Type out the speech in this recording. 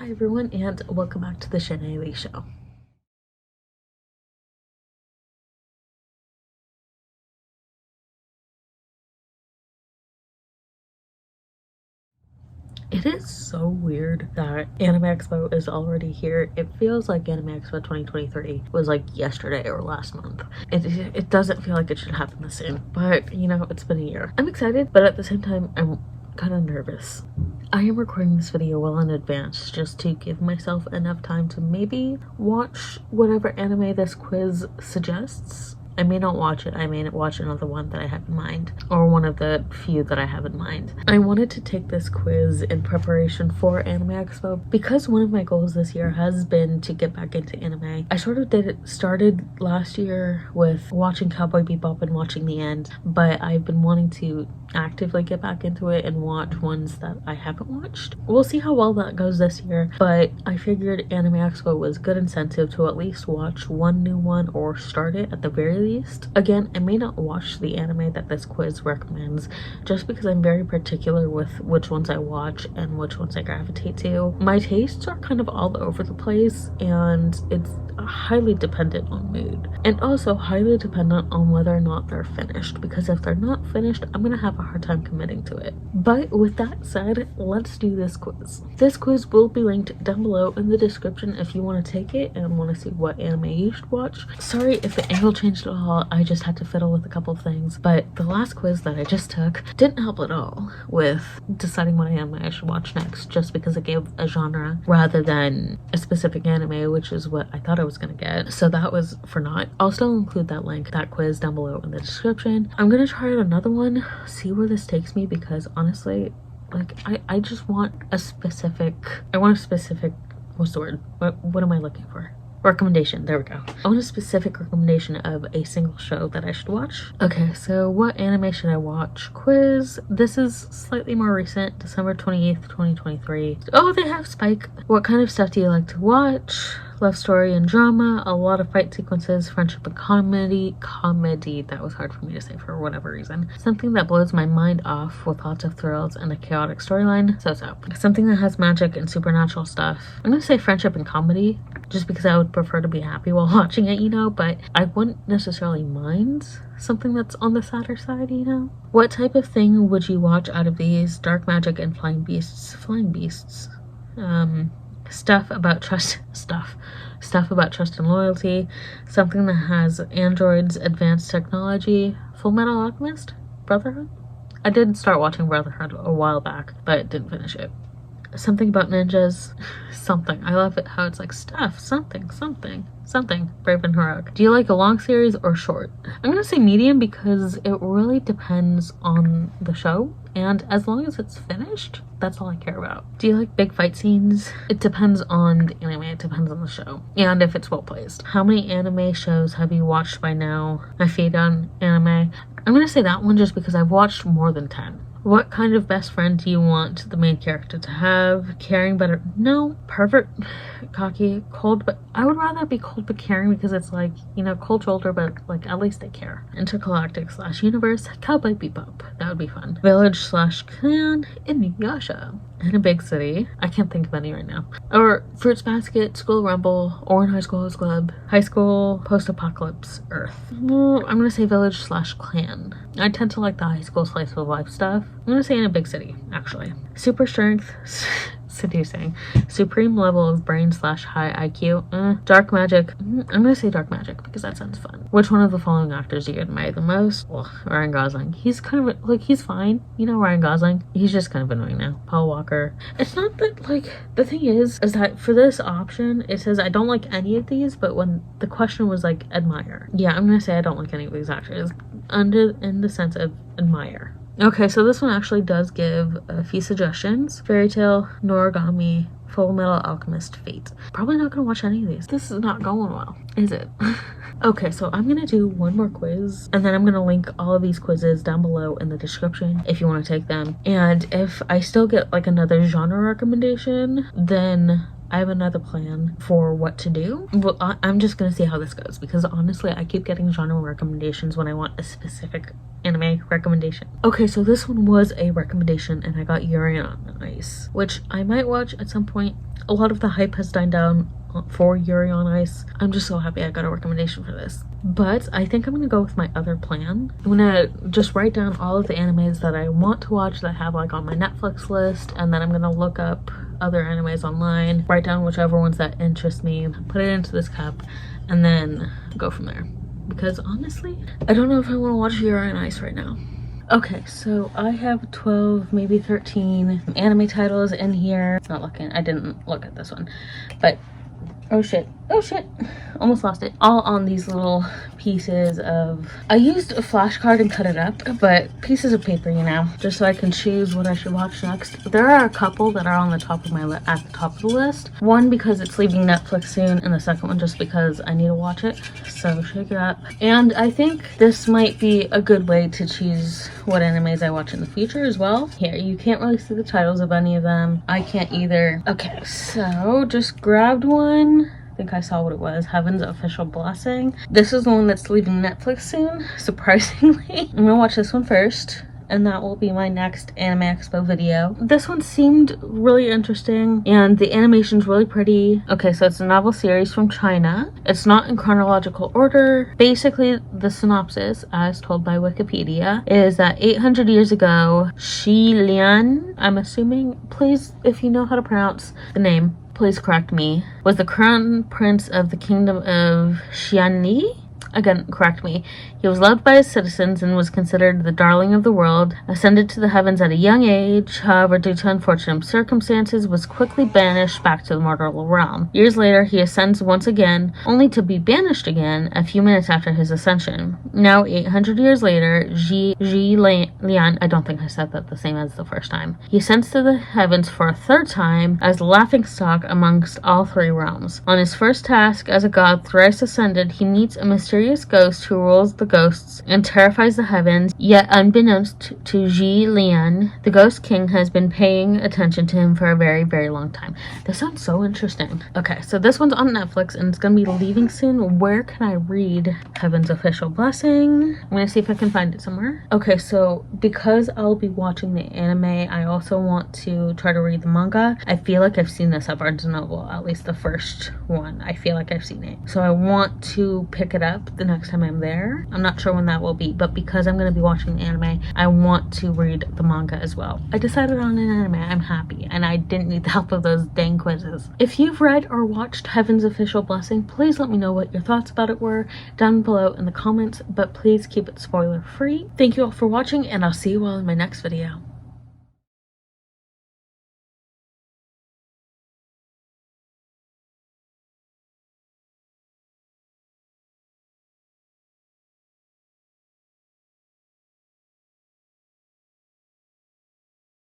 Hi everyone, and welcome back to the Shanae Show. It is so weird that Anime Expo is already here. It feels like Anime Expo 2023 was like yesterday or last month. It doesn't feel like it should happen this soon, but you know, it's been a year. I'm excited, but at the same time, I'm kind of nervous. I am recording this video well in advance just to give myself enough time to maybe watch whatever anime this quiz suggests. I may not watch it. I may not watch another one that I have in mind, or one of the few that I have in mind. I wanted to take this quiz in preparation for Anime Expo because one of my goals this year has been to get back into anime. I sort of started last year with watching Cowboy Bebop and watching the end, but I've been wanting to actively get back into it and watch ones that I haven't watched. We'll see how well that goes this year, but I figured Anime Expo was good incentive to at least watch one new one or start it at the very least. Again, I may not watch the anime that this quiz recommends just because I'm very particular with which ones I watch and which ones I gravitate to. My tastes are kind of all over the place, and it's highly dependent on mood, and also highly dependent on whether or not they're finished, because if they're not finished, I'm gonna have a hard time committing to it. But with that said, let's do this quiz. This quiz will be linked down below in the description if you want to take it and want to see what anime you should watch. Sorry if the angle changed at all, I just had to fiddle with a couple things, but the last quiz that I just took didn't help at all with deciding what anime I should watch next, just because it gave a genre rather than a specific anime, which is what I thought I was gonna get. So that was for naught. I'll still include that quiz down below in the description. I'm gonna try out another one, see where this takes me, because honestly, like, I just want a specific, what's the word? What am I looking for? Recommendation, there we go. I want a specific recommendation of a single show that I should watch. Okay, so what anime should I watch? Quiz. This is slightly more recent, December 28th, 2023. Oh, they have Spike. What kind of stuff do you like to watch? Love story and drama, a lot of fight sequences, friendship and comedy. That was hard for me to say for whatever reason. Something that blows my mind off with lots of thrills and a chaotic storyline. So. Something that has magic and supernatural stuff. I'm gonna say friendship and comedy, just because I would prefer to be happy while watching it, you know, but I wouldn't necessarily mind something that's on the sadder side, you know? What type of thing would you watch out of these? Dark magic and flying beasts. Stuff about trust and loyalty, something that has androids, advanced technology, Full Metal Alchemist, Brotherhood. I did start watching Brotherhood a while back, but didn't finish it. Something about ninjas, something. I love it how it's like stuff, something, brave and heroic. Do you like a long series or short? I'm gonna say medium because it really depends on the show, and as long as it's finished, that's all I care about. Do you like big fight scenes? It depends on the anime, it depends on the show, and if it's well placed. How many anime shows have you watched by now? My feed on anime. I'm gonna say that one just because I've watched more than 10. What kind of best friend do you want the main character to have? Caring but no, pervert, cocky, cold, but I would rather be cold but caring, because it's like, you know, cold shoulder, but like at least they care. Intergalactic / universe, Cowboy Bebop, that would be fun. Village / clan, Inuyasha. In a big city, I can't think of any right now. Or Fruits Basket, School Rumble, or in High School Host Club, High School Post-Apocalypse Earth. Well, I'm gonna say village / clan. I tend to like the high school slice of life stuff. I'm gonna say in a big city, actually. Super strength, seducing. Supreme level of brain / high IQ. Dark magic. I'm gonna say dark magic because that sounds fun. Which one of the following actors do you admire the most? Well, Ryan Gosling. He's kind of like, he's fine. You know, Ryan Gosling. He's just kind of annoying now. Paul Walker. It's not that, like, the thing is that for this option, it says I don't like any of these, but when the question was like admire. Yeah, I'm gonna say I don't like any of these actors in the sense of admire. Okay, so this one actually does give a few suggestions. Fairy Tail, Noragami, Full Metal Alchemist, Fate. Probably not gonna watch any of these. This is not going well, is it? Okay, so I'm gonna do one more quiz, and then I'm gonna link all of these quizzes down below in the description if you want to take them. And if I still get like another genre recommendation, then I have another plan for what to do. Well, I'm just gonna see how this goes, because honestly I keep getting genre recommendations when I want a specific anime recommendation. Okay, so this one was a recommendation, and I got Yuri on Ice, which I might watch at some point. A lot of the hype has died down for Yuri on Ice. I'm just so happy I got a recommendation for this. But I think I'm gonna go with my other plan. I'm gonna just write down all of the animes that I want to watch that I have like on my Netflix list, and then I'm gonna look up other animes online, write down whichever ones that interest me, put it into this cup, and then go from there. Because honestly, I don't know if I want to watch Yuri on Ice right now. Okay, so I have 12, maybe 13 anime titles in here. Not looking, I didn't look at this one, but oh shit, almost lost it. All on these little pieces of, I used a flashcard and cut it up, but pieces of paper, you know, just so I can choose what I should watch next. There are a couple that are on the top of my list, at the top of the list. One because it's leaving Netflix soon, and the second one just because I need to watch it. So shake it up. And I think this might be a good way to choose what animes I watch in the future as well. Here, you can't really see the titles of any of them. I can't either. Okay, so just grabbed one. I think I saw what it was. Heaven's Official Blessing. This is the one that's leaving Netflix soon, surprisingly. I'm gonna watch this one first, and that will be my next Anime Expo video. This one seemed really interesting, and the animation's really pretty. Okay, so it's a novel series from China. It's not in chronological order. Basically, the synopsis, as told by Wikipedia, is that 800 years ago, Shi Lian, I'm assuming, please, if you know how to pronounce the name, please correct me, was the crown prince of the kingdom of Xianli. Again, correct me. He was loved by his citizens and was considered the darling of the world, ascended to the heavens at a young age, however, due to unfortunate circumstances, was quickly banished back to the mortal realm. Years later, he ascends once again, only to be banished again a few minutes after his ascension. Now, 800 years later, Ji Lian, I don't think I said that the same as the first time, he ascends to the heavens for a third time as the laughingstock amongst all three realms. On his first task as a god thrice ascended, he meets a mysterious ghost who rules the ghosts and terrifies the heavens. Yet unbeknownst to Ji Lian, the ghost king has been paying attention to him for a very, very long time. This sounds so interesting. Okay, so this one's on Netflix and it's gonna be leaving soon. Where can I read Heaven's Official Blessing? I'm gonna see if I can find it somewhere. Okay, so because I'll be watching the anime, I also want to try to read the manga. I feel like I've seen this at Barnes & Noble, at least the first one. I feel like I've seen it. So I want to pick it up the next time I'm there. I'm not sure when that will be, but because I'm going to be watching the anime, I want to read the manga as well. I decided on an anime. I'm happy, and I didn't need the help of those dang quizzes. If you've read or watched Heaven's Official Blessing, please let me know what your thoughts about it were down below in the comments, but please keep it spoiler free. Thank you all for watching, and I'll see you all in my next video.